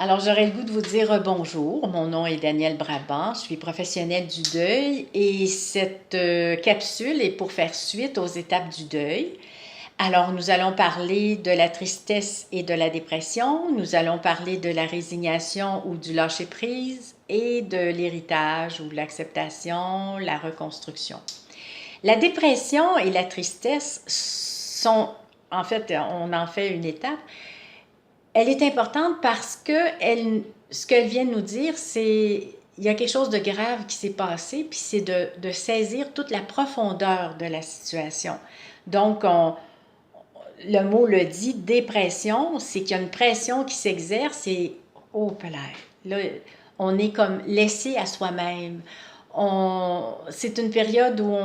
Alors, j'aurais le goût de vous dire bonjour. Mon nom est Danielle Brabant, je suis professionnelle du deuil et cette capsule est pour faire suite aux étapes du deuil. Alors, nous allons parler de la tristesse et de la dépression, nous allons parler de la résignation ou du lâcher-prise et de l'héritage ou l'acceptation, la reconstruction. La dépression et la tristesse sont, en fait, on en fait une étape. Elle est importante parce que ce qu'elle vient de nous dire, c'est il y a quelque chose de grave qui s'est passé, puis c'est de saisir toute la profondeur de la situation. Donc, le mot le dit, dépression, c'est qu'il y a une pression qui s'exerce et, oh, là, on est comme laissé à soi-même. C'est une période où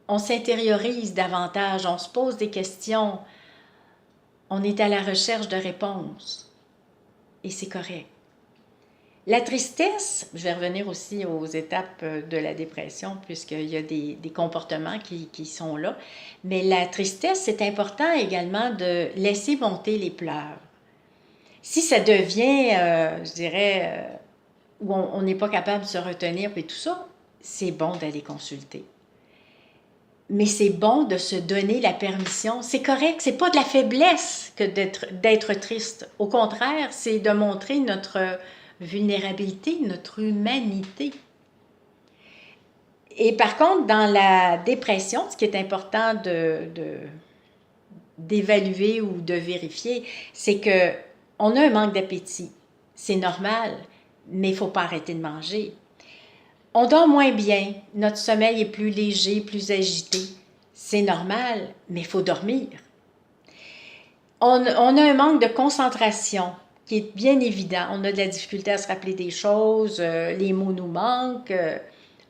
on s'intériorise davantage, on se pose des questions, on est à la recherche de réponses. Et c'est correct. La tristesse, je vais revenir aussi aux étapes de la dépression, puisqu'il y a des comportements qui sont là. Mais la tristesse, c'est important également de laisser monter les pleurs. Si ça devient, je dirais, où on n'est pas capable de se retenir et tout ça, c'est bon d'aller consulter. Mais c'est bon de se donner la permission. C'est correct, c'est pas de la faiblesse que d'être triste. Au contraire, c'est de montrer notre vulnérabilité, notre humanité. Et par contre, dans la dépression, ce qui est important d'évaluer ou de vérifier, c'est qu'on a un manque d'appétit. C'est normal, mais il ne faut pas arrêter de manger. On dort moins bien, notre sommeil est plus léger, plus agité. C'est normal, mais il faut dormir. On a un manque de concentration qui est bien évident. On a de la difficulté à se rappeler des choses, les mots nous manquent,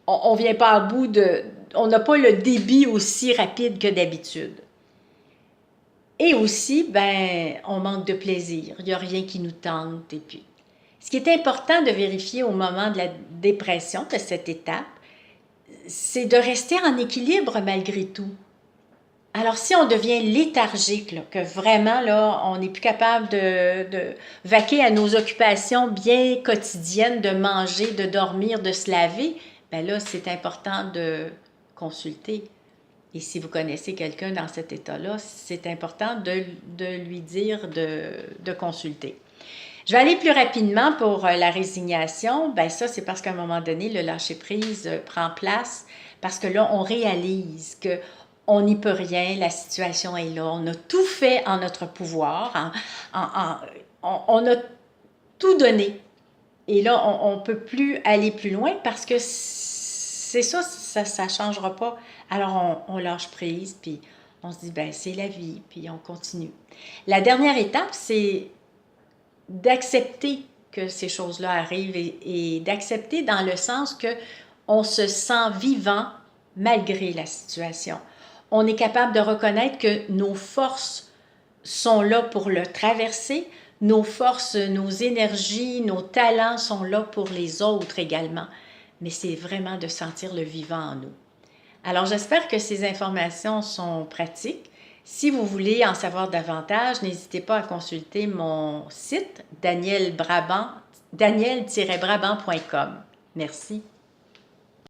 on ne vient pas à bout de... On n'a pas le débit aussi rapide que d'habitude. Et aussi, on manque de plaisir. Il n'y a rien qui nous tente. Et puis, ce qui est important de vérifier au moment de la dépression, de cette étape, c'est de rester en équilibre malgré tout. Alors, si on devient léthargique, là, que vraiment, là, on n'est plus capable de vaquer à nos occupations bien quotidiennes, de manger, de dormir, de se laver, là, c'est important de consulter. Et si vous connaissez quelqu'un dans cet état-là, c'est important de lui dire de consulter. Je vais aller plus rapidement pour la résignation. Ça, c'est parce qu'à un moment donné, le lâcher-prise prend place, parce que là, on réalise qu'on n'y peut rien, la situation est là, on a tout fait en notre pouvoir, on a tout donné. Et là, on ne peut plus aller plus loin parce que c'est ça ne changera pas. Alors, on lâche prise, puis on se dit, c'est la vie, puis on continue. La dernière étape, c'est d'accepter que ces choses-là arrivent et d'accepter dans le sens qu'on se sent vivant malgré la situation. On est capable de reconnaître que nos forces sont là pour le traverser, nos forces, nos énergies, nos talents sont là pour les autres également. Mais c'est vraiment de sentir le vivant en nous. Alors, j'espère que ces informations sont pratiques. Si vous voulez en savoir davantage, n'hésitez pas à consulter mon site daniel-brabant.com. Merci.